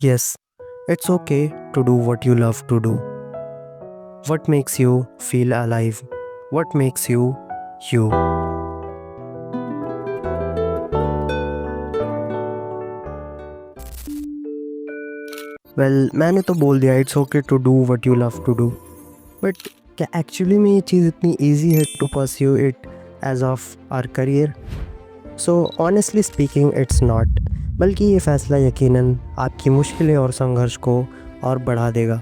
Yes, it's okay to do what you love to do. What makes you feel alive? What makes you you? मैंने तो बोल दिया it's okay to do what you love to do, but क्या actually में ये चीज़ इतनी easy है to pursue it as of our career? So honestly speaking it's not, बल्कि ये फ़ैसला यकीनन आपकी मुश्किलें और संघर्ष को और बढ़ा देगा।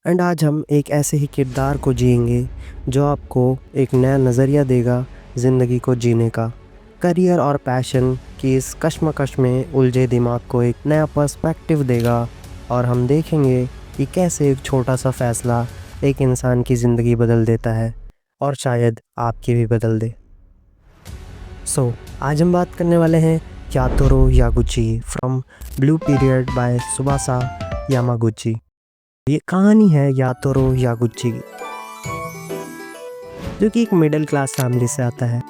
एंड आज हम एक ऐसे ही किरदार को जिएंगे जो आपको एक नया नज़रिया देगा ज़िंदगी को जीने का। करियर और पैशन की इस कश्मकश में उलझे दिमाग को एक नया पर्सपेक्टिव देगा और हम देखेंगे कि कैसे एक छोटा सा फ़ैसला एक इंसान की ज़िंदगी बदल देता है और शायद आपकी भी बदल दे। सो आज हम बात करने वाले हैं Yatora Yaguchi from Blue Period by Tsubasa Yamaguchi. ये कहानी है यातोरो यागुची की, जो कि एक मिडिल क्लास फैमिली से आता है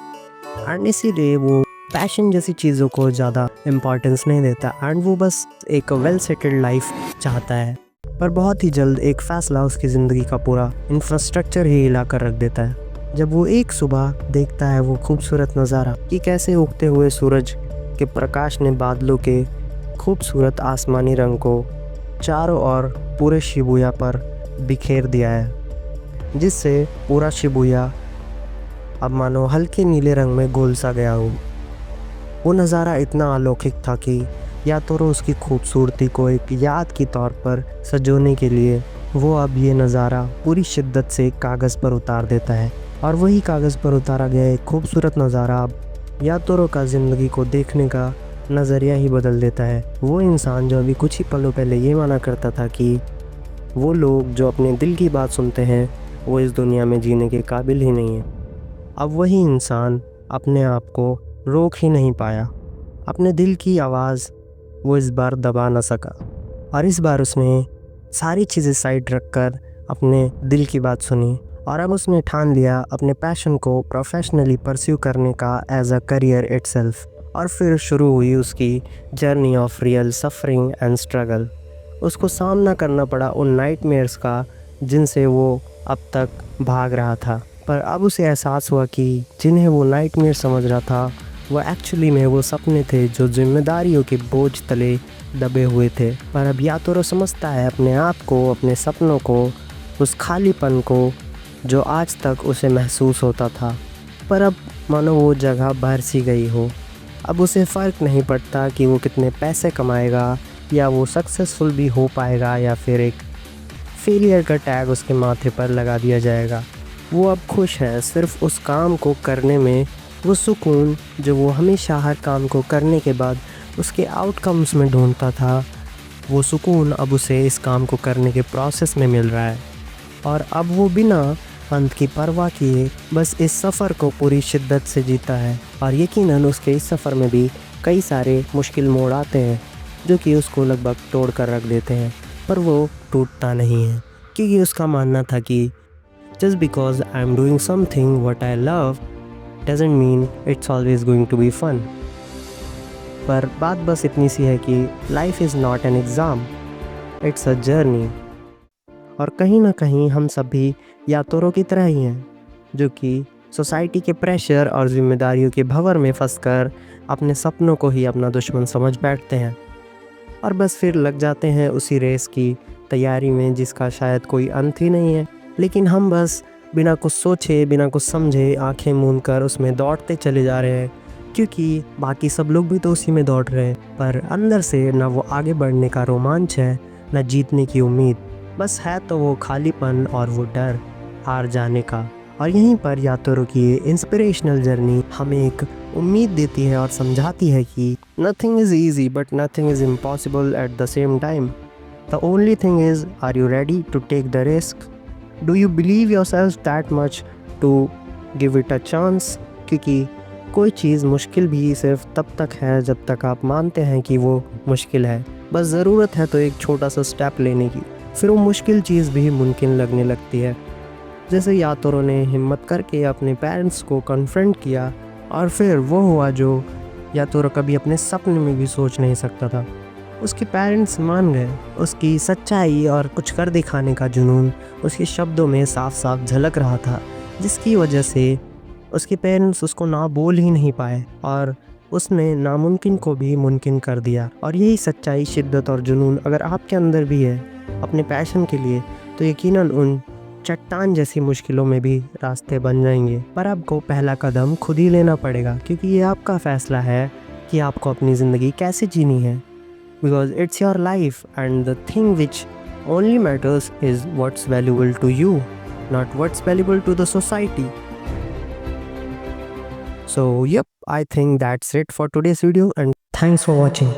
एंड इसीलिए वो पैशन जैसी चीज़ों को ज़्यादा इम्पोर्टेंस नहीं देता एंड वो बस एक वेल सेटल्ड लाइफ चाहता है। पर बहुत ही जल्द एक फ़ैसला उसकी ज़िंदगी का पूरा इंफ्रास्ट्रक्चर ही हिला कर रख देता है। जब वो एक सुबह देखता है वो खूबसूरत नज़ारा कि कैसे उगते हुए सूरज के प्रकाश ने बादलों के खूबसूरत आसमानी रंग को चारों ओर पूरे शिबुया पर बिखेर दिया है, जिससे पूरा शिबुया अब मानो हल्के नीले रंग में घुल सा गया हो। वो नज़ारा इतना अलौकिक था कि यातोरो उसकी खूबसूरती को एक याद के तौर पर सजोने के लिए वो अब ये नज़ारा पूरी शिद्दत से कागज़ पर उतार देता है। और वही कागज़ पर उतारा गया एक खूबसूरत नज़ारा अब यातोरो का ज़िंदगी को देखने का नज़रिया ही बदल देता है। वो इंसान जो अभी कुछ ही पलों पहले ये माना करता था कि वो लोग जो अपने दिल की बात सुनते हैं वो इस दुनिया में जीने के काबिल ही नहीं है, अब वही इंसान अपने आप को रोक ही नहीं पाया। अपने दिल की आवाज़ वो इस बार दबा न सका और इस बार उसने सारी चीज़ें साइड रखकर अपने दिल की बात सुनी और अब उसने ठान लिया अपने पैशन को प्रोफेशनली परस्यू करने का एज अ करियर इटसेल्फ। और फिर शुरू हुई उसकी journey of real suffering and struggle. उसको सामना करना पड़ा उन नाइटमेयर्स का जिनसे वो अब तक भाग रहा था, पर अब उसे एहसास हुआ कि जिन्हें वो नाइटमेयर समझ रहा था वो एक्चुअली में वो सपने थे जो जिम्मेदारियों के बोझ तले दबे हुए थे। पर अब यातोरो समझता है अपने आप को, अपने सपनों को, उस खालीपन को जो आज तक उसे महसूस होता था, पर अब मानो वो जगह भर सी गई हो। अब उसे फ़र्क नहीं पड़ता कि वो कितने पैसे कमाएगा या वो सक्सेसफुल भी हो पाएगा या फिर एक फेलियर का टैग उसके माथे पर लगा दिया जाएगा। वो अब खुश है सिर्फ उस काम को करने में। वो सुकून जो वो हमेशा हर काम को करने के बाद उसके आउटकम्स में ढूंढता था, वो सुकून अब उसे इस काम को करने के प्रोसेस में मिल रहा है। और अब वो बिना अंत की परवाह किए बस इस सफ़र को पूरी शिद्दत से जीता है। और यकीनन उसके इस सफ़र में भी कई सारे मुश्किल मोड़ आते हैं जो कि उसको लगभग तोड़ कर रख देते हैं, पर वो टूटता नहीं है क्योंकि उसका मानना था कि just because I'm doing something what I love doesn't mean it's always going to be fun। पर बात बस इतनी सी है कि life is not an exam, it's a journey। और कहीं ना कहीं हम सभी यातोरो की तरह ही हैं जो कि सोसाइटी के प्रेशर और जिम्मेदारियों के भंवर में फंसकर अपने सपनों को ही अपना दुश्मन समझ बैठते हैं और बस फिर लग जाते हैं उसी रेस की तैयारी में जिसका शायद कोई अंत ही नहीं है। लेकिन हम बस बिना कुछ सोचे, बिना कुछ समझे आंखें मूंद कर उसमें दौड़ते चले जा रहे हैं क्योंकि बाकी सब लोग भी तो उसी में दौड़ रहे हैं, पर अंदर से ना वो आगे बढ़ने का रोमांच है, ना जीतने की उम्मीद, बस है तो वो खालीपन और वो डर हार जाने का। और यहीं पर यातोरो की ये इंस्पिरेशनल जर्नी हमें एक उम्मीद देती है और समझाती है कि nothing is easy but nothing is impossible at the same time. The only thing is, are you ready to take the risk? Do you believe yourself that much to give it a chance? क्योंकि कोई चीज़ मुश्किल भी सिर्फ तब तक है जब तक आप मानते हैं कि वो मुश्किल है। बस ज़रूरत है तो एक छोटा सा स्टेप लेने की, फिर वो मुश्किल चीज़ भी मुमकिन लगने लगती है। जैसे यातोरो ने हिम्मत करके अपने पेरेंट्स को कन्फ्रंट किया और फिर वो हुआ जो यातोरो कभी अपने सपने में भी सोच नहीं सकता था। उसके पेरेंट्स मान गए। उसकी सच्चाई और कुछ कर दिखाने का जुनून उसके शब्दों में साफ साफ झलक रहा था, जिसकी वजह से उसके पेरेंट्स उसको ना बोल ही नहीं पाए और उसने नामुमकिन को भी मुमकिन कर दिया। और यही सच्चाई, शिद्दत और जुनून अगर आपके अंदर भी है अपने पैशन के लिए, तो यकीनन उन चट्टान जैसी मुश्किलों में भी रास्ते बन जाएंगे। पर आपको पहला कदम खुद ही लेना पड़ेगा, क्योंकि ये आपका फैसला है कि आपको अपनी ज़िंदगी कैसे जीनी है। Because it's your life and the thing which only matters is what's valuable to you, not what's valuable to the society. So, yep, I think that's it for today's video, and thanks for watching.